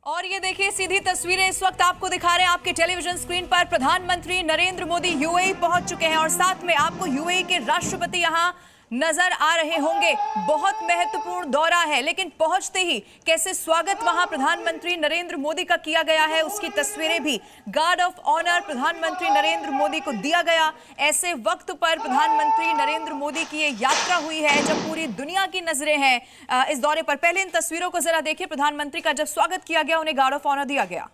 और ये देखिए सीधी तस्वीरें इस वक्त आपको दिखा रहे हैं आपके टेलीविजन स्क्रीन पर। प्रधानमंत्री नरेंद्र मोदी यूएई पहुंच चुके हैं और साथ में आपको यूएई के राष्ट्रपति यहां नजर आ रहे होंगे। बहुत महत्वपूर्ण दौरा है, लेकिन पहुंचते ही कैसे स्वागत वहां प्रधानमंत्री नरेंद्र मोदी का किया गया है, उसकी तस्वीरें भी गार्ड ऑफ ऑनर प्रधानमंत्री नरेंद्र मोदी को दिया गया। ऐसे वक्त पर प्रधानमंत्री नरेंद्र मोदी की ये यात्रा हुई है जब पूरी दुनिया की नजरें हैं इस दौरे पर। पहले इन तस्वीरों को जरा देखिए। प्रधानमंत्री का जब स्वागत किया गया, उन्हें गार्ड ऑफ ऑनर दिया गया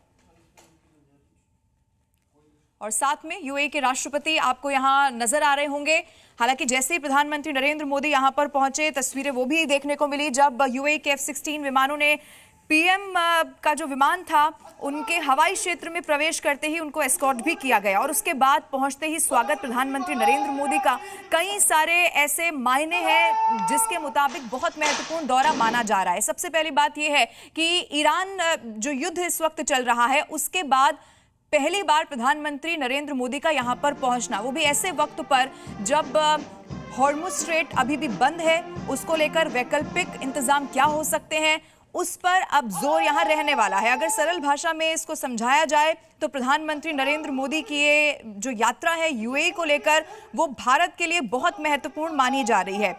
और साथ में यूएई के राष्ट्रपति आपको यहां नजर आ रहे होंगे। हालांकि जैसे ही प्रधानमंत्री नरेंद्र मोदी यहां पर पहुंचे, तस्वीरें वो भी देखने को मिली जब यूएई के F-16 विमानों ने पीएम का जो विमान था उनके हवाई क्षेत्र में प्रवेश करते ही उनको एस्कॉर्ट भी किया गया और उसके बाद पहुंचते ही स्वागत प्रधानमंत्री नरेंद्र मोदी का। कई सारे ऐसे मायने हैं जिसके मुताबिक बहुत महत्वपूर्ण दौरा माना जा रहा है। सबसे पहली बात यह है कि ईरान जो युद्ध इस वक्त चल रहा है उसके बाद पहली बार प्रधानमंत्री नरेंद्र मोदी का यहां पर पहुंचना, वो भी ऐसे वक्त पर जब हॉर्मुज स्ट्रेट अभी भी बंद है। उसको लेकर वैकल्पिक इंतजाम क्या हो सकते हैं, उस पर अब जोर यहां रहने वाला है। अगर सरल भाषा में इसको समझाया जाए तो प्रधानमंत्री नरेंद्र मोदी की ये जो यात्रा है यूएई को लेकर, वो भारत के लिए बहुत महत्वपूर्ण मानी जा रही है।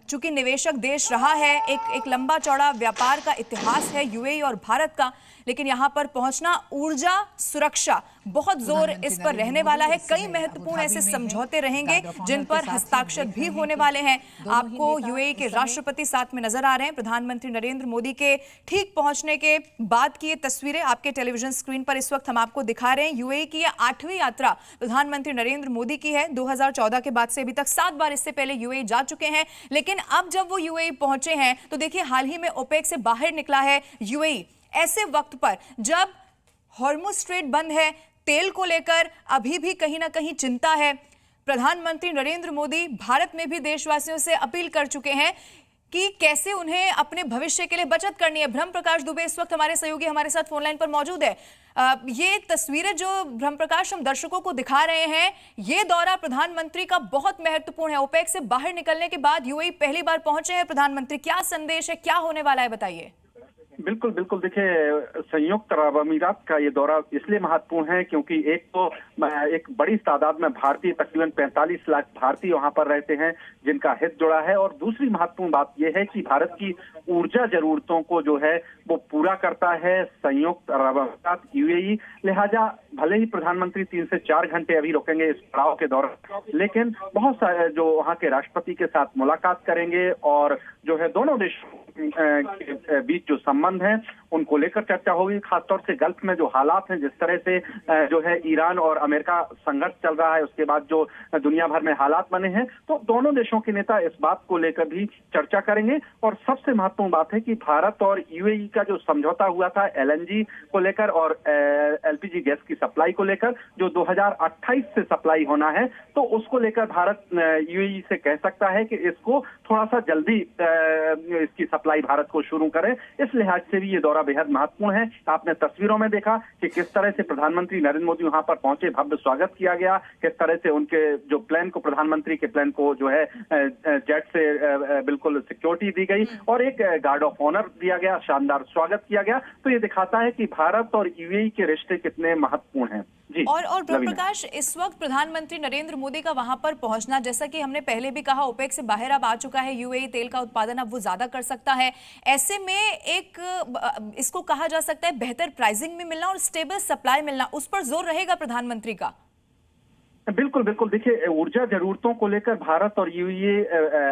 चूंकि निवेशक देश रहा है, एक लंबा चौड़ा व्यापार का इतिहास है यूएई और भारत का, लेकिन यहां पर पहुंचना, ऊर्जा सुरक्षा, बहुत जोर इस पर रहने वाला है। कई महत्वपूर्ण ऐसे समझौते रहेंगे जिन पर हस्ताक्षर भी होने वाले हैं। आपको यूएई के राष्ट्रपति साथ में नजर आ रहे हैं। प्रधानमंत्री नरेंद्र मोदी के ठीक पहुंचने के बाद की ये तस्वीरें आपके टेलीविजन स्क्रीन पर इस वक्त हम आपको दिखा रहे हैं। यूएई की यह 8वीं यात्रा प्रधानमंत्री नरेंद्र मोदी की है। 2014 के बाद से अभी तक 7 बार इससे पहले यूएई जा चुके हैं, लेकिन अब जब वो यूएई पहुंचे हैं तो देखिए हाल ही में ओपेक से बाहर निकला है यूएई। ऐसे वक्त पर जब हॉर्मुज स्ट्रेट बंद है, तेल को लेकर अभी भी कहीं ना कहीं चिंता है, प्रधानमंत्री नरेंद्र मोदी भारत में भी देशवासियों से अपील कर चुके हैं कि कैसे उन्हें अपने भविष्य के लिए बचत करनी है। ब्रह्म प्रकाश दुबे इस वक्त हमारे सहयोगी हमारे साथ फोन लाइन पर मौजूद है। ये तस्वीरें जो ब्रह्म प्रकाश हम दर्शकों को दिखा रहे हैं, ये दौरा प्रधानमंत्री का बहुत महत्वपूर्ण है। ओपेक से बाहर निकलने के बाद यूएई पहली बार पहुंचे हैं प्रधानमंत्री। क्या संदेश है, क्या होने वाला है, बताइए। बिल्कुल बिल्कुल, देखिए संयुक्त अरब अमीरात का ये दौरा इसलिए महत्वपूर्ण है क्योंकि एक तो एक बड़ी तादाद में भारतीय, तकरीबन 45 लाख भारतीय वहां पर रहते हैं जिनका हित जुड़ा है, और दूसरी महत्वपूर्ण बात यह है कि भारत की ऊर्जा जरूरतों को जो है वो पूरा करता है संयुक्त अरब अमीरात यूएई। लिहाजा भले ही प्रधानमंत्री 3 से 4 घंटे अभी रुकेंगे इस पड़ाव के दौरान, लेकिन बहुत सारे जो वहां के राष्ट्रपति के साथ मुलाकात करेंगे और जो है दोनों देशों के बीच जो संबंध हैं उनको लेकर चर्चा होगी। खासतौर से गल्फ में जो हालात हैं, जिस तरह से जो है ईरान और अमेरिका संघर्ष चल रहा है, उसके बाद जो दुनिया भर में हालात बने हैं, तो दोनों देशों के नेता इस बात को लेकर भी चर्चा करेंगे। और सबसे महत्वपूर्ण बात है कि भारत और यूएई का जो समझौता हुआ था एलएनजी को लेकर और एलपीजी गैस की सप्लाई को लेकर, जो 2028 से सप्लाई होना है, तो उसको लेकर भारत यूएई से कह सकता है कि इसको थोड़ा सा जल्दी इसकी सप्लाई भारत को शुरू करें। इस लिहाज से भी ये दौरा बेहद महत्वपूर्ण है। आपने तस्वीरों में देखा कि किस तरह से प्रधानमंत्री नरेंद्र मोदी वहां पर पहुंचे, भव्य स्वागत किया गया, किस तरह से उनके जो प्लेन को, प्रधानमंत्री के प्लेन को जो है जेट से बिल्कुल सिक्योरिटी दी गई और एक गार्ड ऑफ ऑनर दिया गया, शानदार स्वागत किया गया। तो ये दिखाता है कि भारत और यूएई के रिश्ते कितने महत्वपूर्ण हैं। जी। और ब्रह्म प्रकाश, इस वक्त प्रधानमंत्री नरेंद्र मोदी का वहां पर पहुंचना, जैसा कि हमने पहले भी कहा, ओपेक से बाहर अब आ चुका है यूएई, तेल का उत्पादन अब वो ज्यादा कर सकता है। ऐसे में एक इसको कहा जा सकता है बेहतर प्राइसिंग में मिलना और स्टेबल सप्लाई मिलना, उस पर जोर रहेगा प्रधानमंत्री का। बिल्कुल बिल्कुल, देखिए ऊर्जा जरूरतों को लेकर भारत और यूएई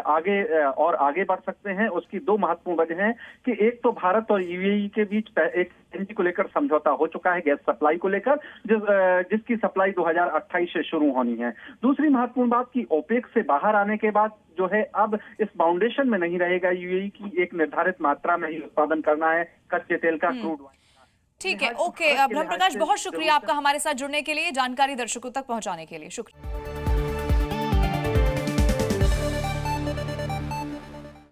आगे बढ़ सकते हैं। उसकी दो महत्वपूर्ण वजह हैं कि एक तो भारत और यूएई के बीच एक एलएनजी को लेकर समझौता हो चुका है, गैस सप्लाई को लेकर, जिसकी सप्लाई 2028 से शुरू होनी है। दूसरी महत्वपूर्ण बात कि ओपेक से बाहर आने के बाद जो है अब इस फाउंडेशन में नहीं रहेगा यूएई की एक निर्धारित मात्रा में ही उत्पादन करना है कच्चे तेल का, क्रूड ऑयल। ठीक है, ओके ब्रह्म प्रकाश, बहुत शुक्रिया आपका हमारे साथ जुड़ने के लिए, जानकारी दर्शकों तक पहुंचाने के लिए, शुक्रिया।